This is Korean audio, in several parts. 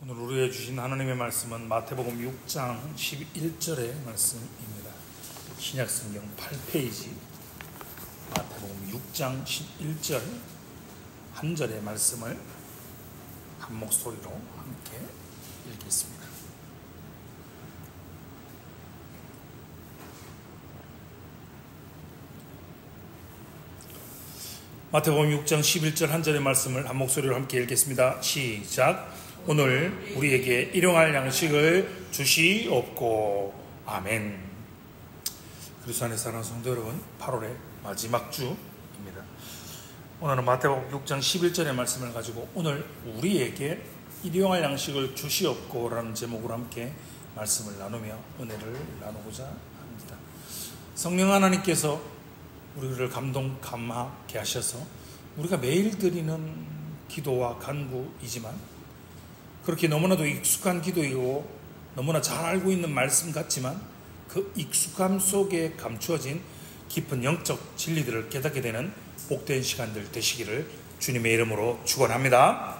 오늘 우리에게 주신 하나님의 말씀은 마태복음 6장 11절의 말씀입니다. 신약성경 8페이지 마태복음 6장 11절 한 절의 말씀을 한 목소리로 함께 읽겠습니다. 마태복음 6장 11절 한 절의 말씀을 한 목소리로 함께 읽겠습니다. 시작. 오늘 우리에게 일용할 양식을 주시옵고. 아멘. 그리스도 안에 사랑하는 성도 여러분, 8월의 마지막 주입니다. 오늘은 마태복음 6장 11절의 말씀을 가지고 오늘 우리에게 일용할 양식을 주시옵고 라는 제목으로 함께 말씀을 나누며 은혜를 나누고자 합니다. 성령 하나님께서 우리를 감동하게 하셔서 우리가 매일 드리는 기도와 간구이지만 그렇게 너무나도 익숙한 기도이고 너무나 잘 알고 있는 말씀 같지만 그 익숙함 속에 감추어진 깊은 영적 진리들을 깨닫게 되는 복된 시간들 되시기를 주님의 이름으로 축원합니다.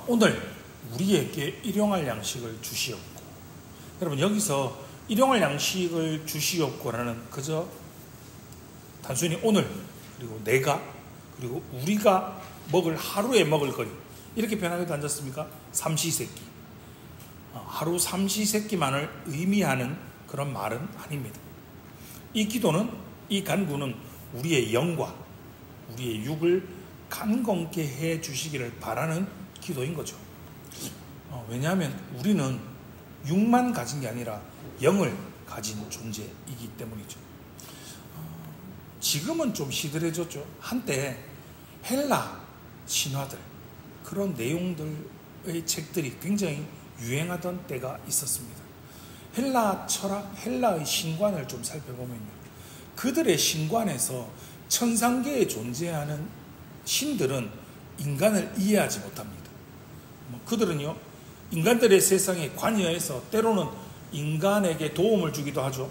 오늘 우리에게 일용할 양식을 주시옵고. 여러분, 여기서 일용할 양식을 주시옵고라는 그저 단순히 오늘 그리고 내가 그리고 우리가 먹을 하루에 먹을 거리 이렇게 변하게도 앉았습니까? 삼시세끼, 하루 삼시세끼만을 의미하는 그런 말은 아닙니다. 이 기도는, 이 간구는 우리의 영과 우리의 육을 강건케 해 주시기를 바라는 기도인 거죠. 왜냐하면 우리는 육만 가진 게 아니라 영을 가진 존재이기 때문이죠. 지금은 좀 시들해졌죠. 한때 헬라 신화들, 그런 내용들의 책들이 굉장히 유행하던 때가 있었습니다. 헬라 철학, 헬라의 신관을 좀 살펴보면요, 그들의 신관에서 천상계에 존재하는 신들은 인간을 이해하지 못합니다. 그들은요, 인간들의 세상에 관여해서 때로는 인간에게 도움을 주기도 하죠.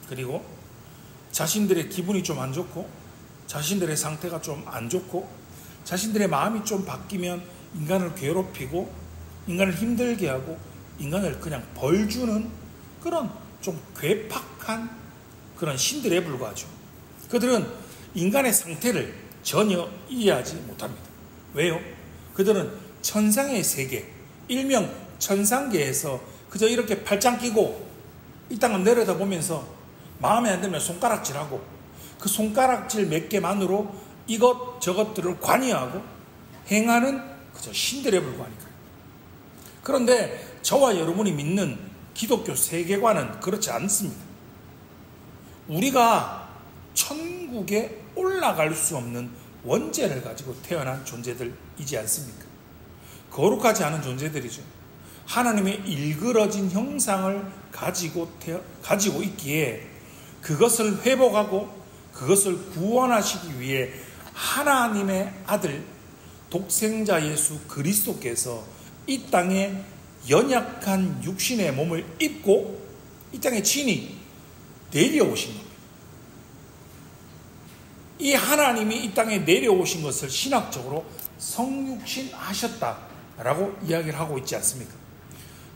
그리고 자신들의 기분이 좀 안 좋고 자신들의 상태가 좀 안 좋고 자신들의 마음이 좀 바뀌면 인간을 괴롭히고 인간을 힘들게 하고 인간을 그냥 벌주는 그런 좀 괴팍한 그런 신들에 불과하죠. 그들은 인간의 상태를 전혀 이해하지 못합니다. 왜요? 그들은 천상의 세계, 일명 천상계에서 그저 이렇게 팔짱 끼고 이 땅을 내려다보면서 마음에 안 들면 손가락질하고 그 손가락질 몇 개만으로 이것 저것들을 관여하고 행하는 그저 신들에 불과하니까요. 그런데 저와 여러분이 믿는 기독교 세계관은 그렇지 않습니다. 우리가 천국에 올라갈 수 없는 원죄를 가지고 태어난 존재들이지 않습니까? 거룩하지 않은 존재들이죠. 하나님의 일그러진 형상을 가지고 있기에 그것을 회복하고 그것을 구원하시기 위해 하나님의 아들 독생자 예수 그리스도께서 이 땅에 연약한 육신의 몸을 입고 이 땅에 친히 내려오신 겁니다. 이 하나님이 이 땅에 내려오신 것을 신학적으로 성육신 하셨다라고 이야기를 하고 있지 않습니까?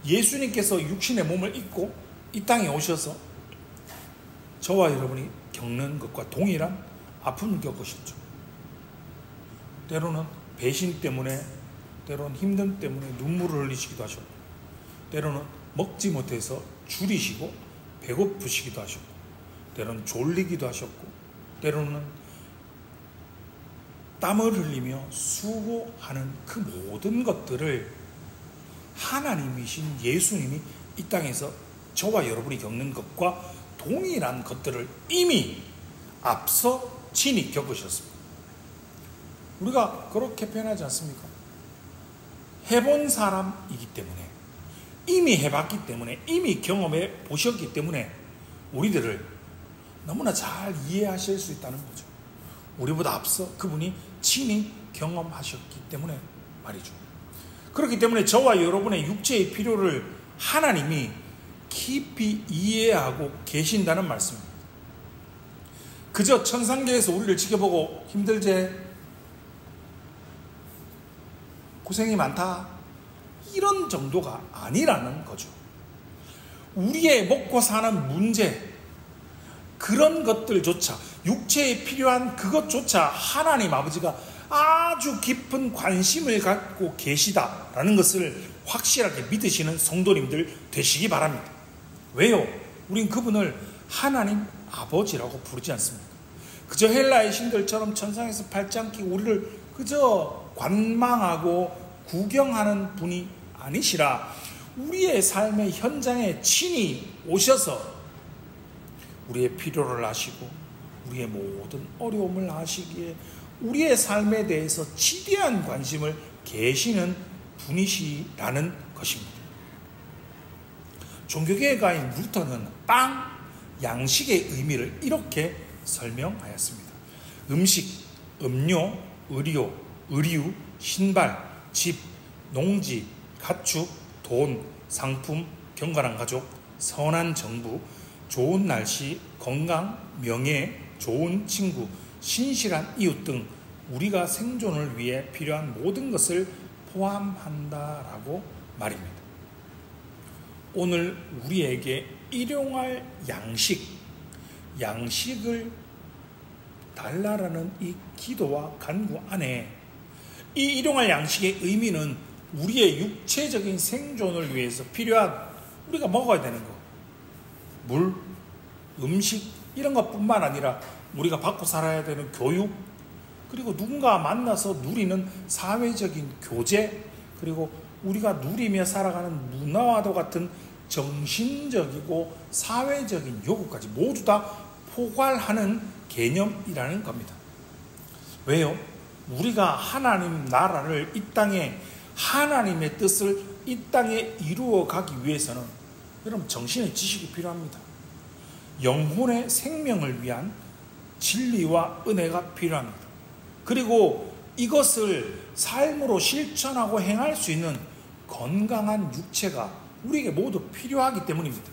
예수님께서 육신의 몸을 입고 이 땅에 오셔서 저와 여러분이 겪는 것과 동일한 아픔을 겪으셨죠. 때로는 배신 때문에, 때로는 힘듦 때문에 눈물을 흘리시기도 하셨고, 때로는 먹지 못해서 줄이시고 배고프시기도 하셨고, 때로는 졸리기도 하셨고, 때로는 땀을 흘리며 수고하는 그 모든 것들을 하나님이신 예수님이 이 땅에서 저와 여러분이 겪는 것과 동일한 것들을 이미 앞서 친히 겪으셨습니다. 우리가 그렇게 표현하지 않습니까? 해본 사람이기 때문에, 이미 해봤기 때문에, 이미 경험해 보셨기 때문에 우리들을 너무나 잘 이해하실 수 있다는 거죠. 우리보다 앞서 그분이 친히 경험하셨기 때문에 말이죠. 그렇기 때문에 저와 여러분의 육체의 필요를 하나님이 깊이 이해하고 계신다는 말씀입니다. 그저 천상계에서 우리를 지켜보고 힘들제, 고생이 많다, 이런 정도가 아니라는 거죠. 우리의 먹고 사는 문제, 그런 것들조차, 육체에 필요한 그것조차 하나님 아버지가 아주 깊은 관심을 갖고 계시다라는 것을 확실하게 믿으시는 성도님들 되시기 바랍니다. 왜요? 우린 그분을 하나님 아버지라고 부르지 않습니까? 그저 헬라의 신들처럼 천상에서 발짱 끼고 우리를 그저 관망하고 구경하는 분이 아니시라 우리의 삶의 현장에 친히 오셔서 우리의 필요를 아시고 우리의 모든 어려움을 아시기에 우리의 삶에 대해서 지대한 관심을 계시는 분이시라는 것입니다. 종교개혁가인 루터는 빵, 양식의 의미를 이렇게 설명하였습니다. 음식, 음료, 의류, 신발, 집, 농지, 가축, 돈, 상품, 경건한 가족, 선한 정부, 좋은 날씨, 건강, 명예, 좋은 친구, 신실한 이웃 등 우리가 생존을 위해 필요한 모든 것을 포함한다라고 말입니다. 오늘 우리에게 일용할 양식을 달라라는 이 기도와 간구 안에 이 일용할 양식의 의미는 우리의 육체적인 생존을 위해서 필요한 우리가 먹어야 되는 것, 물, 음식 이런 것뿐만 아니라 우리가 받고 살아야 되는 교육, 그리고 누군가 만나서 누리는 사회적인 교제, 그리고 우리가 누리며 살아가는 문화와도 같은 정신적이고 사회적인 요구까지 모두 다 포괄하는 개념이라는 겁니다. 왜요? 우리가 하나님 나라를 이 땅에 하나님의 뜻을 이 땅에 이루어 가기 위해서는 여러분 정신의 지식이 필요합니다. 영혼의 생명을 위한 진리와 은혜가 필요합니다. 그리고 이것을 삶으로 실천하고 행할 수 있는 건강한 육체가 우리에게 모두 필요하기 때문입니다.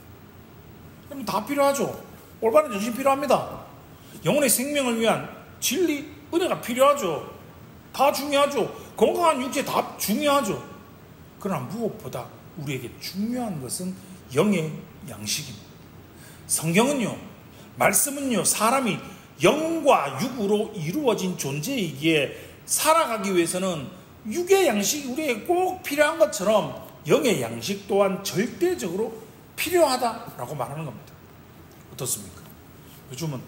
여러분 다 필요하죠. 올바른 정신 필요합니다. 영혼의 생명을 위한 진리, 은혜가 필요하죠. 다 중요하죠. 건강한 육체 다 중요하죠. 그러나 무엇보다 우리에게 중요한 것은 영의 양식입니다. 성경은요, 말씀은요, 사람이 영과 육으로 이루어진 존재이기에 살아가기 위해서는 육의 양식이 우리에게 꼭 필요한 것처럼 영의 양식 또한 절대적으로 필요하다라고 말하는 겁니다. 어떻습니까? 요즘은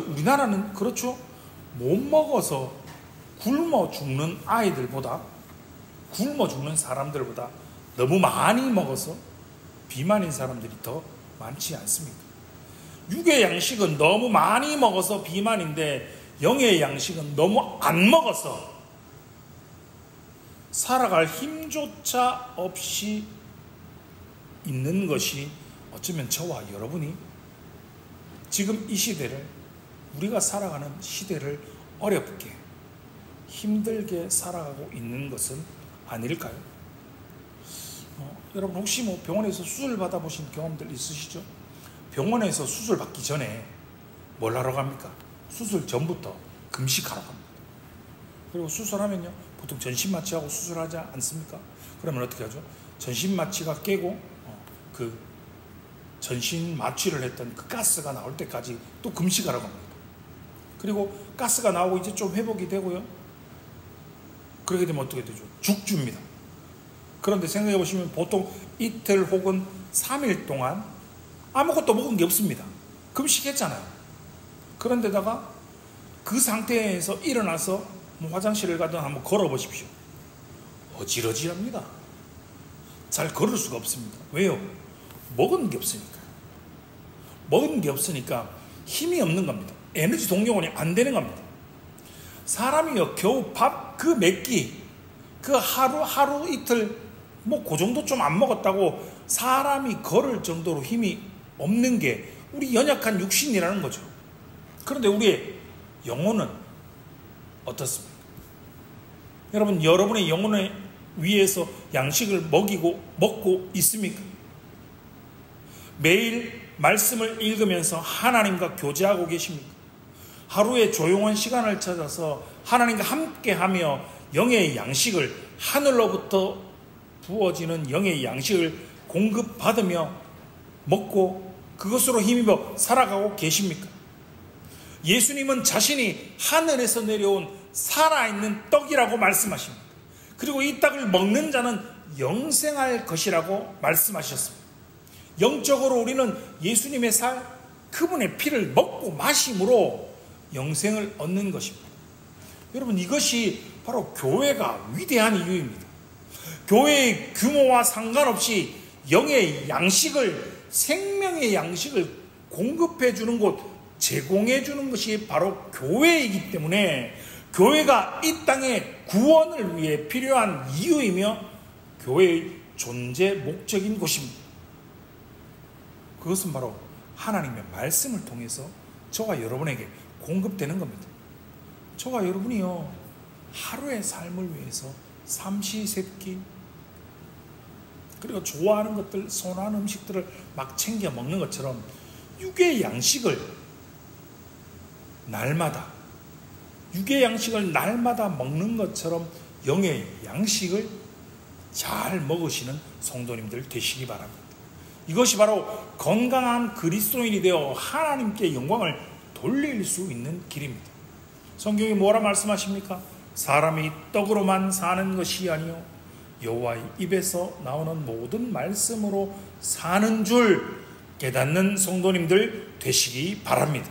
우리나라는 그렇죠. 못 먹어서 굶어 죽는 아이들보다, 굶어 죽는 사람들보다 너무 많이 먹어서 비만인 사람들이 더 많지 않습니까? 육의 양식은 너무 많이 먹어서 비만인데 영의 양식은 너무 안 먹어서 살아갈 힘조차 없이 있는 것이 어쩌면 저와 여러분이 지금 이 시대를, 우리가 살아가는 시대를 어렵게 힘들게 살아가고 있는 것은 아닐까요? 여러분 혹시 병원에서 수술 받아보신 경험들 있으시죠? 병원에서 수술 받기 전에 뭘 하러 갑니까? 수술 전부터 금식하러 갑니다. 그리고 수술하면요, 보통 전신마취하고 수술하지 않습니까? 그러면 어떻게 하죠? 전신마취가 깨고 그 전신마취를 했던 그 가스가 나올 때까지 또 금식하러 갑니다. 그리고 가스가 나오고 이제 좀 회복이 되고요, 그렇게 되면 어떻게 되죠? 죽 줍니다. 그런데 생각해 보시면 보통 이틀 혹은 3일 동안 아무것도 먹은 게 없습니다. 금식했잖아요. 그런데다가 그 상태에서 일어나서 화장실을 가든 한번 걸어보십시오. 어지러지합니다. 잘 걸을 수가 없습니다. 왜요? 먹은 게 없으니까요. 먹은 게 없으니까 힘이 없는 겁니다. 에너지 동력원이 안 되는 겁니다. 사람이요, 겨우 밥 그 몇 끼, 그 하루 이틀 그 정도 좀 안 먹었다고 사람이 걸을 정도로 힘이 없는 게 우리 연약한 육신이라는 거죠. 그런데 우리의 영혼은 어떻습니까? 여러분, 여러분의 영혼을 위해서 양식을 먹고 있습니까? 매일 말씀을 읽으면서 하나님과 교제하고 계십니까? 하루에 조용한 시간을 찾아서 하나님과 함께하며 영의 양식을 하늘로부터 부어지는 영의 양식을 공급받으며 먹고 그것으로 힘입어 살아가고 계십니까? 예수님은 자신이 하늘에서 내려온 살아있는 떡이라고 말씀하십니다. 그리고 이 떡을 먹는 자는 영생할 것이라고 말씀하셨습니다. 영적으로 우리는 예수님의 살, 그분의 피를 먹고 마심으로 영생을 얻는 것입니다. 여러분, 이것이 바로 교회가 위대한 이유입니다. 교회의 규모와 상관없이 영의 양식을, 생명의 양식을 공급해 주는 곳, 제공해 주는 것이 바로 교회이기 때문에 교회가 이 땅의 구원을 위해 필요한 이유이며 교회의 존재 목적인 곳입니다. 그것은 바로 하나님의 말씀을 통해서 저와 여러분에게 공급되는 겁니다. 저와 여러분이요, 하루의 삶을 위해서 삼시세끼 그리고 좋아하는 것들, 선호하는 음식들을 막 챙겨 먹는 것처럼 육의 양식을 날마다 먹는 것처럼 영의 양식을 잘 먹으시는 성도님들 되시기 바랍니다. 이것이 바로 건강한 그리스도인이 되어 하나님께 영광을 돌릴 수 있는 길입니다. 성경이 뭐라 말씀하십니까? 사람이 떡으로만 사는 것이 아니요 여호와의 입에서 나오는 모든 말씀으로 사는 줄 깨닫는 성도님들 되시기 바랍니다.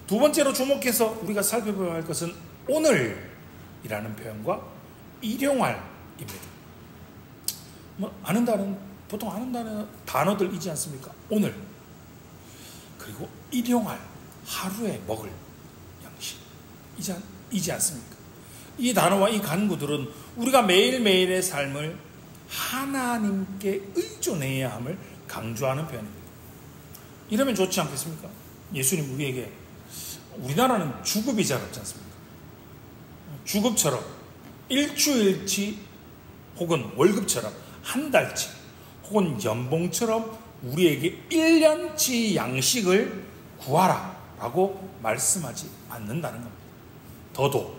두 번째로 주목해서 우리가 살펴봐야 할 것은 오늘이라는 표현과 일용할입니다. 보통 아는 단어들이지 않습니까? 오늘, 그리고 일용할, 하루에 먹을 양식이지 않습니까? 이 단어와 이 간구들은 우리가 매일매일의 삶을 하나님께 의존해야 함을 강조하는 표현입니다. 이러면 좋지 않겠습니까? 예수님 우리에게, 우리나라는 주급이 잘 없지 않습니까? 주급처럼 일주일치 혹은 월급처럼 한 달치 혹은 연봉처럼 우리에게 1년치 양식을 구하라 라고 말씀하지 않는다는 겁니다. 더도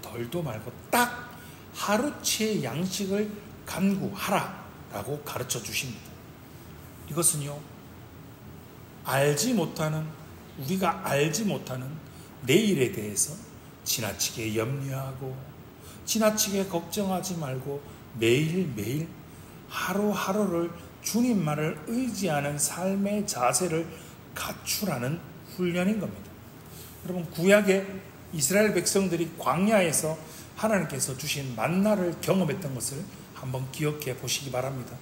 덜도 말고 딱 하루치의 양식을 간구하라 라고 가르쳐 주십니다. 이것은요, 우리가 알지 못하는 내일에 대해서 지나치게 염려하고 지나치게 걱정하지 말고 매일매일 하루하루를 주님만을 의지하는 삶의 자세를 갖추라는 훈련인 겁니다. 여러분, 구약의 이스라엘 백성들이 광야에서 하나님께서 주신 만나를 경험했던 것을 한번 기억해 보시기 바랍니다.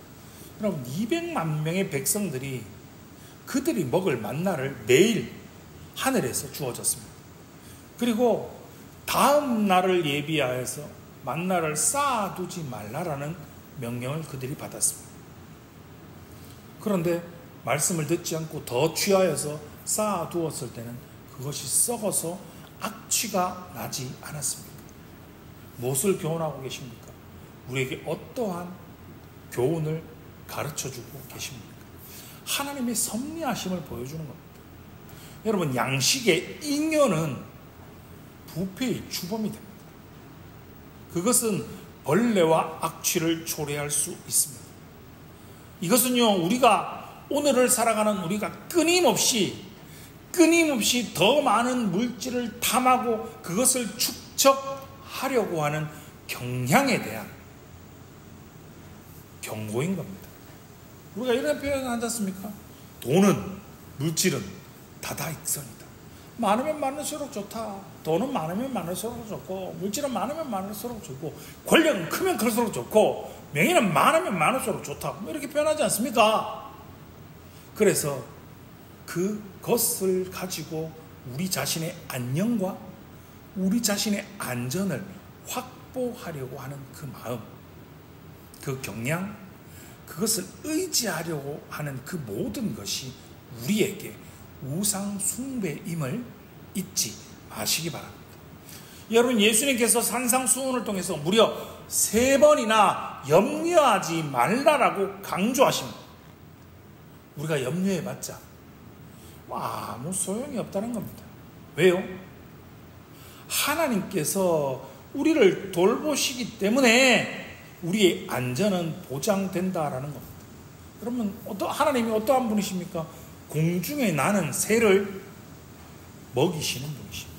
여러분, 200만 명의 백성들이 그들이 먹을 만나를 매일 하늘에서 주어졌습니다. 그리고 다음 날을 예비하여서 만나를 쌓아두지 말라라는 명령을 그들이 받았습니다. 그런데 말씀을 듣지 않고 더 취하여서 쌓아두었을 때는 그것이 썩어서 악취가 나지 않았습니까? 무엇을 교훈하고 계십니까? 우리에게 어떠한 교훈을 가르쳐주고 계십니까? 하나님의 섭리하심을 보여주는 겁니다. 여러분, 양식의 잉여는 부패의 주범이 됩니다. 그것은 벌레와 악취를 초래할 수 있습니다. 이것은요, 우리가 오늘을 살아가는 우리가 끊임없이 더 많은 물질을 탐하고 그것을 축적하려고 하는 경향에 대한 경고인 겁니다. 우리가 이런 표현을 하지 않습니까? 돈은, 물질은 다다익선이다. 많으면 많을수록 좋다. 돈은 많으면 많을수록 좋고, 물질은 많으면 많을수록 좋고, 권력은 크면 클수록 좋고, 명예는 많으면 많을수록 좋다. 이렇게 표현하지 않습니까? 그래서 그것을 가지고 우리 자신의 안녕과 우리 자신의 안전을 확보하려고 하는 그 마음, 그 경향, 그것을 의지하려고 하는 그 모든 것이 우리에게 우상 숭배임을 잊지 마시기 바랍니다. 여러분, 예수님께서 산상수훈을 통해서 무려 3번이나 염려하지 말라라고 강조하십니다. 우리가 염려해봤자 아무 소용이 없다는 겁니다. 왜요? 하나님께서 우리를 돌보시기 때문에 우리의 안전은 보장된다라는 겁니다. 그러면 하나님이 어떠한 분이십니까? 공중에 나는 새를 먹이시는 분이십니다.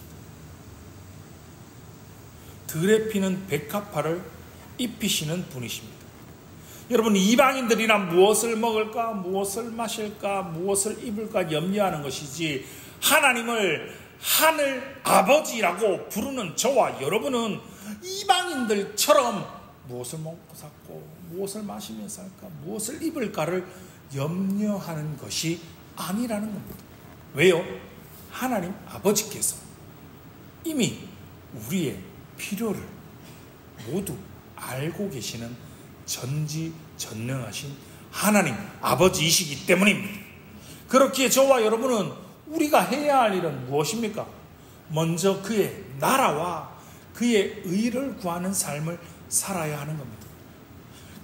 들에 피는 백합화를 입히시는 분이십니다. 여러분, 이방인들이나 무엇을 먹을까, 무엇을 마실까, 무엇을 입을까 염려하는 것이지, 하나님을 하늘 아버지라고 부르는 저와 여러분은 이방인들처럼 무엇을 먹고 살고, 무엇을 마시며 살까, 무엇을 입을까를 염려하는 것이 아니라는 겁니다. 왜요? 하나님 아버지께서 이미 우리의 필요를 모두 알고 계시는 전지전능하신 하나님 아버지이시기 때문입니다. 그렇기에 저와 여러분은 우리가 해야 할 일은 무엇입니까? 먼저 그의 나라와 그의 의를 구하는 삶을 살아야 하는 겁니다.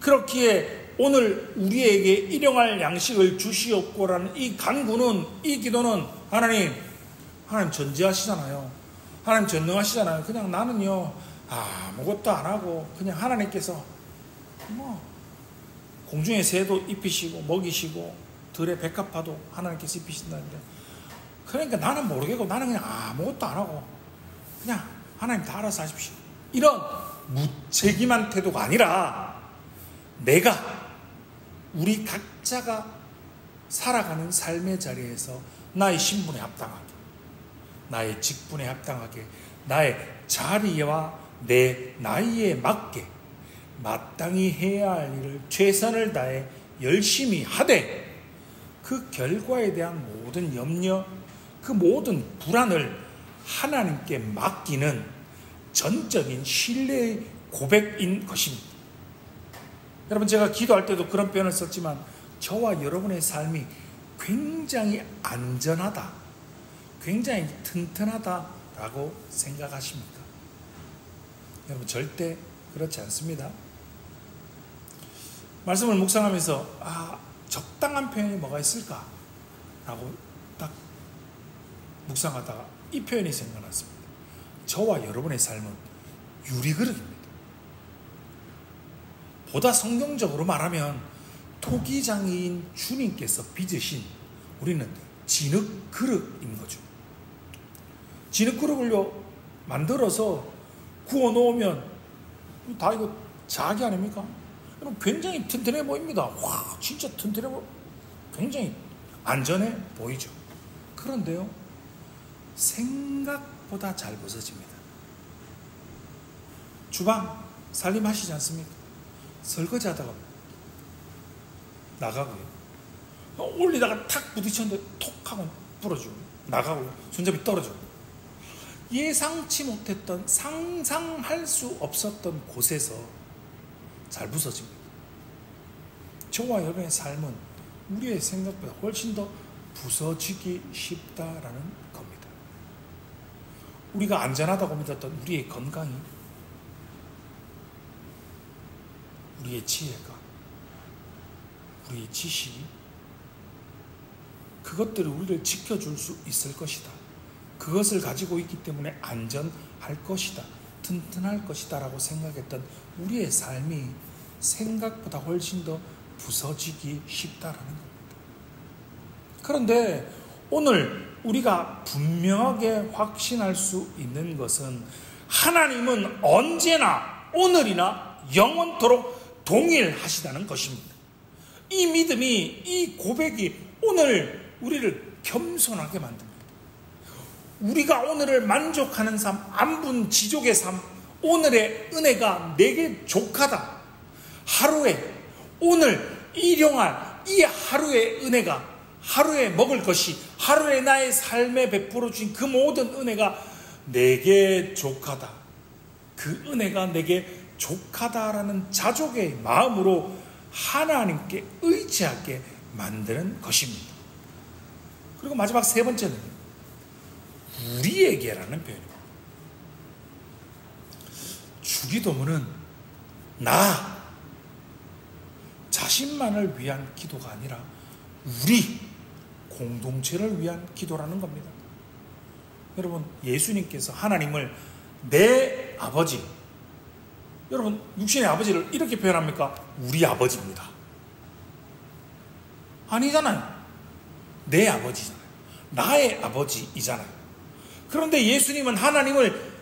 그렇기에 오늘 우리에게 일용할 양식을 주시옵고라는 이 간구는, 이 기도는 하나님 전지하시잖아요. 하나님 전능하시잖아요. 그냥 나는요 아무것도 안 하고 그냥 하나님께서 공중의 새도 입히시고 먹이시고 들의 백합화도 하나님께서 입히신다는데, 그러니까 나는 모르겠고 나는 그냥 아무것도 안 하고 그냥 하나님 다 알아서 하십시오, 이런 무책임한 태도가 아니라 우리 각자가 살아가는 삶의 자리에서 나의 신분에 합당하게, 나의 직분에 합당하게, 나의 자리와 내 나이에 맞게 마땅히 해야 할 일을 최선을 다해 열심히 하되, 그 결과에 대한 모든 염려, 그 모든 불안을 하나님께 맡기는 전적인 신뢰의 고백인 것입니다. 여러분, 제가 기도할 때도 그런 표현을 썼지만 저와 여러분의 삶이 굉장히 안전하다, 굉장히 튼튼하다라고 생각하십니까? 여러분, 절대 그렇지 않습니다. 말씀을 묵상하면서 적당한 표현이 뭐가 있을까? 라고 딱 묵상하다가 이 표현이 생각났습니다. 저와 여러분의 삶은 유리그릇입니다. 보다 성경적으로 말하면 토기장인 주님께서 빚으신 우리는 진흙그릇인 거죠. 진흙그릇을요 만들어서 구워놓으면 다 이거 자기 아닙니까? 여러분, 굉장히 튼튼해 보입니다. 와, 진짜 튼튼해 굉장히 안전해 보이죠. 그런데요, 생각보다 잘 부서집니다. 주방 살림하시지 않습니까? 설거지 하다가 나가고요, 올리다가 탁 부딪혔는데 톡 하고 부러지고 나가고요, 손잡이 떨어지고, 예상치 못했던, 상상할 수 없었던 곳에서 잘 부서집니다. 저와 여러분의 삶은 우리의 생각보다 훨씬 더 부서지기 쉽다라는 겁니다. 우리가 안전하다고 믿었던 우리의 건강이, 우리의 지혜가, 우리의 지식이, 그것들이 우리를 지켜줄 수 있을 것이다, 그것을 가지고 있기 때문에 안전할 것이다, 튼튼할 것이다 라고 생각했던 우리의 삶이 생각보다 훨씬 더 부서지기 쉽다라는 겁니다. 그런데 오늘 우리가 분명하게 확신할 수 있는 것은, 하나님은 언제나 오늘이나 영원토록 동일하시다는 것입니다. 이 믿음이, 이 고백이 오늘 우리를 겸손하게 만듭니다. 우리가 오늘을 만족하는 삶, 안분지족의 삶, 오늘의 은혜가 내게 족하다, 하루에 오늘 일용할 이 하루의 은혜가, 하루에 먹을 것이, 하루에 나의 삶에 베풀어 주신 그 모든 은혜가 내게 족하다, 그 은혜가 내게 족하다라는 자족의 마음으로 하나님께 의지하게 만드는 것입니다. 그리고 마지막 세 번째는 우리에게라는 표현입니다. 주기도문은 나 자신만을 위한 기도가 아니라 우리 공동체를 위한 기도라는 겁니다. 여러분, 예수님께서 하나님을 내 아버지, 여러분, 육신의 아버지를 이렇게 표현합니까? 우리 아버지입니다. 아니잖아요. 내 아버지잖아요. 나의 아버지이잖아요. 그런데 예수님은 하나님을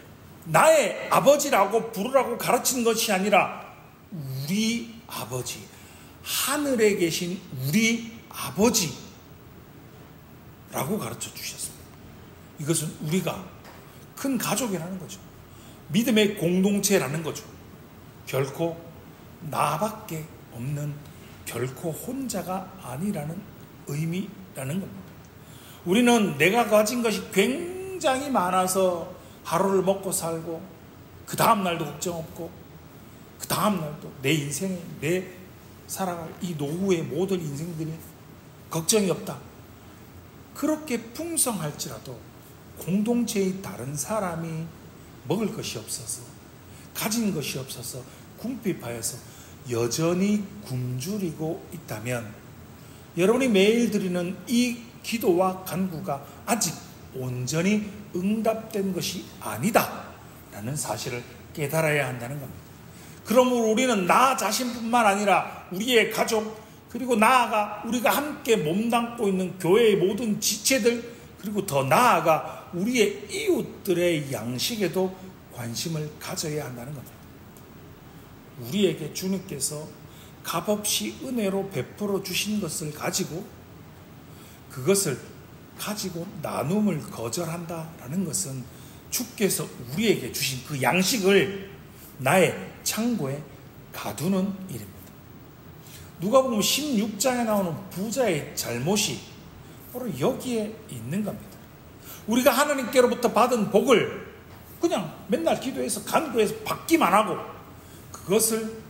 나의 아버지라고 부르라고 가르친 것이 아니라 우리 아버지, 하늘에 계신 우리 아버지라고 가르쳐 주셨습니다. 이것은 우리가 큰 가족이라는 거죠. 믿음의 공동체라는 거죠. 결코 나밖에 없는, 결코 혼자가 아니라는 의미라는 겁니다. 우리는 내가 가진 것이 굉장히 많아서 하루를 먹고 살고 그 다음 날도 걱정 없고 그 다음 날도 내 인생에 내 살아갈 이 노후의 모든 인생들이 걱정이 없다. 그렇게 풍성할지라도 공동체의 다른 사람이 먹을 것이 없어서, 가진 것이 없어서 궁핍하여서 여전히 굶주리고 있다면 여러분이 매일 드리는 이 기도와 간구가 아직 온전히 응답된 것이 아니다 라는 사실을 깨달아야 한다는 겁니다. 그러므로 우리는 나 자신뿐만 아니라 우리의 가족, 그리고 나아가 우리가 함께 몸담고 있는 교회의 모든 지체들, 그리고 더 나아가 우리의 이웃들의 양식에도 관심을 가져야 한다는 겁니다. 우리에게 주님께서 값없이 은혜로 베풀어 주신 것을 가지고 그것을 가지고 나눔을 거절한다라는 것은 주께서 우리에게 주신 그 양식을 나의 창고에 가두는 일입니다. 누가복음 16장에 나오는 부자의 잘못이 바로 여기에 있는 겁니다. 우리가 하나님께로부터 받은 복을 그냥 맨날 기도해서 간구해서 받기만 하고 그것을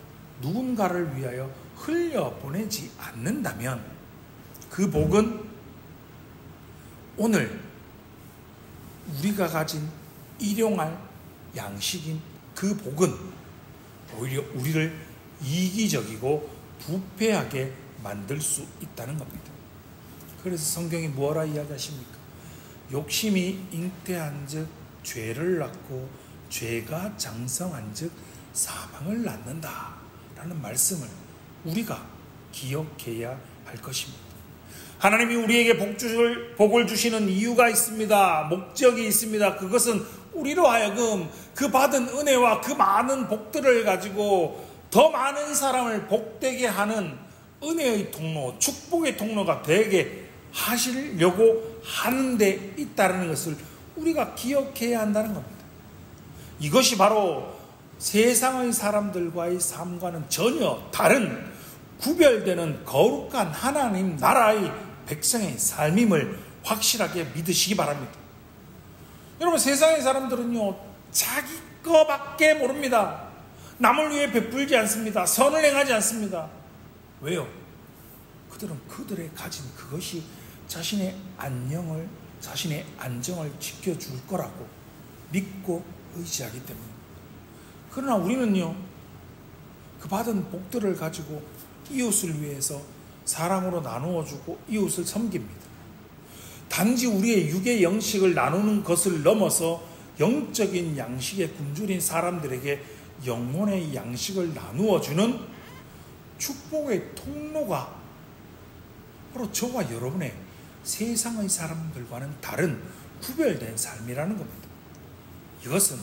누군가를 위하여 흘려보내지 않는다면 그 복은 오늘 우리가 가진 일용할 양식인 그 복은 오히려 우리를 이기적이고 부패하게 만들 수 있다는 겁니다. 그래서 성경이 뭐라 이야기하십니까? 욕심이 잉태한 즉 죄를 낳고 죄가 장성한 즉 사망을 낳는다 라는 말씀을 우리가 기억해야 할 것입니다. 하나님이 우리에게 복을 주시는 이유가 있습니다. 목적이 있습니다. 그것은 우리로 하여금 그 받은 은혜와 그 많은 복들을 가지고 더 많은 사람을 복되게 하는 은혜의 통로, 축복의 통로가 되게 하시려고 하는 데 있다는 것을 우리가 기억해야 한다는 겁니다. 이것이 바로 세상의 사람들과의 삶과는 전혀 다른 구별되는 거룩한 하나님 나라의 백성의 삶임을 확실하게 믿으시기 바랍니다. 여러분, 세상의 사람들은요, 자기 거밖에 모릅니다. 남을 위해 베풀지 않습니다. 선을 행하지 않습니다. 왜요? 그들은 그들의 가진 그것이 자신의 안녕을, 자신의 안정을 지켜줄 거라고 믿고 의지하기 때문입니다. 그러나 우리는요, 그 받은 복들을 가지고 이웃을 위해서 사랑으로 나누어주고 이웃을 섬깁니다. 단지 우리의 육의 양식을 나누는 것을 넘어서 영적인 양식에 굶주린 사람들에게 영혼의 양식을 나누어주는 축복의 통로가 바로 저와 여러분의 세상의 사람들과는 다른 구별된 삶이라는 겁니다. 이것은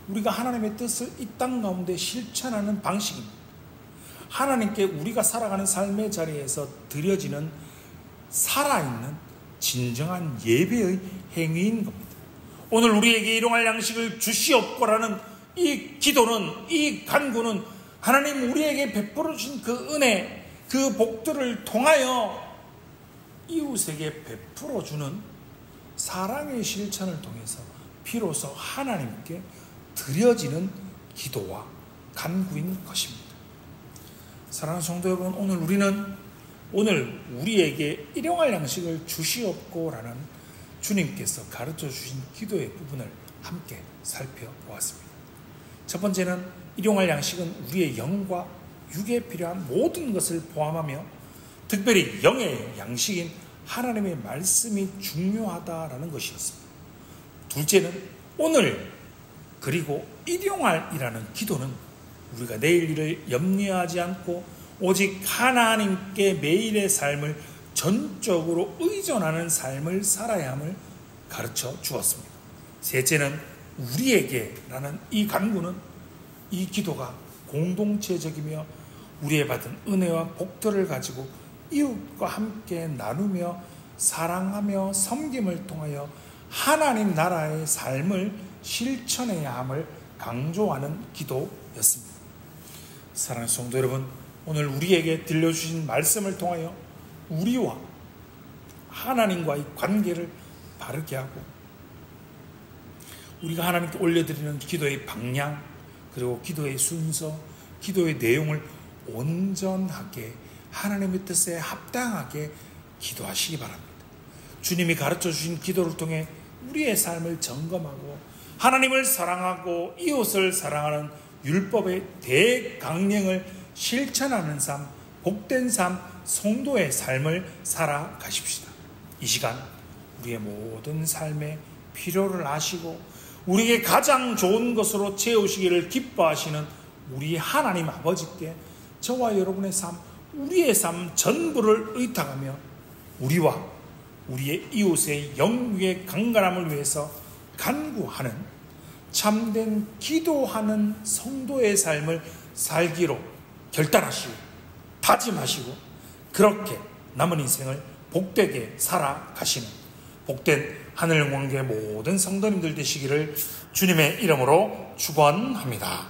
우리가 하나님의 뜻을 이 땅 가운데 실천하는 방식입니다. 하나님께 우리가 살아가는 삶의 자리에서 드려지는 살아있는 진정한 예배의 행위인 겁니다. 오늘 우리에게 일용할 양식을 주시옵고라는 이 기도는, 이 간구는 하나님 우리에게 베풀어 주신 그 은혜, 그 복들을 통하여 이웃에게 베풀어 주는 사랑의 실천을 통해서 비로소 하나님께 드려지는 기도와 간구인 것입니다. 사랑하는 성도 여러분, 오늘 우리에게 일용할 양식을 주시옵고라는 주님께서 가르쳐 주신 기도의 부분을 함께 살펴보았습니다. 첫 번째는 일용할 양식은 우리의 영과 육에 필요한 모든 것을 포함하며 특별히 영의 양식인 하나님의 말씀이 중요하다라는 것이었습니다. 둘째는 오늘 그리고 일용할이라는 기도는 우리가 내일 일을 염려하지 않고 오직 하나님께 매일의 삶을 전적으로 의존하는 삶을 살아야 함을 가르쳐 주었습니다. 셋째는 우리에게라는 이 간구는, 이 기도가 공동체적이며 우리의 받은 은혜와 복들을 가지고 이웃과 함께 나누며 사랑하며 섬김을 통하여 하나님 나라의 삶을 실천해야 함을 강조하는 기도였습니다. 사랑하는 성도 여러분, 오늘 우리에게 들려주신 말씀을 통하여 우리와 하나님과의 관계를 바르게 하고 우리가 하나님께 올려드리는 기도의 방향, 그리고 기도의 순서, 기도의 내용을 온전하게 하나님의 뜻에 합당하게 기도하시기 바랍니다. 주님이 가르쳐 주신 기도를 통해 우리의 삶을 점검하고 하나님을 사랑하고 이웃을 사랑하는 율법의 대강령을 실천하는 삶, 복된 삶, 성도의 삶을 살아가십시다. 이 시간 우리의 모든 삶의 필요를 아시고 우리에게 가장 좋은 것으로 채우시기를 기뻐하시는 우리 하나님 아버지께 저와 여러분의 삶, 우리의 삶 전부를 의탁하며 우리와 우리의 이웃의 영육의 강건함을 위해서 간구하는 참된 기도하는 성도의 삶을 살기로 결단하시고 다짐하시고 그렇게 남은 인생을 복되게 살아가시는 복된 하늘영광교회 모든 성도님들 되시기를 주님의 이름으로 축원합니다.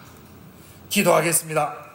기도하겠습니다.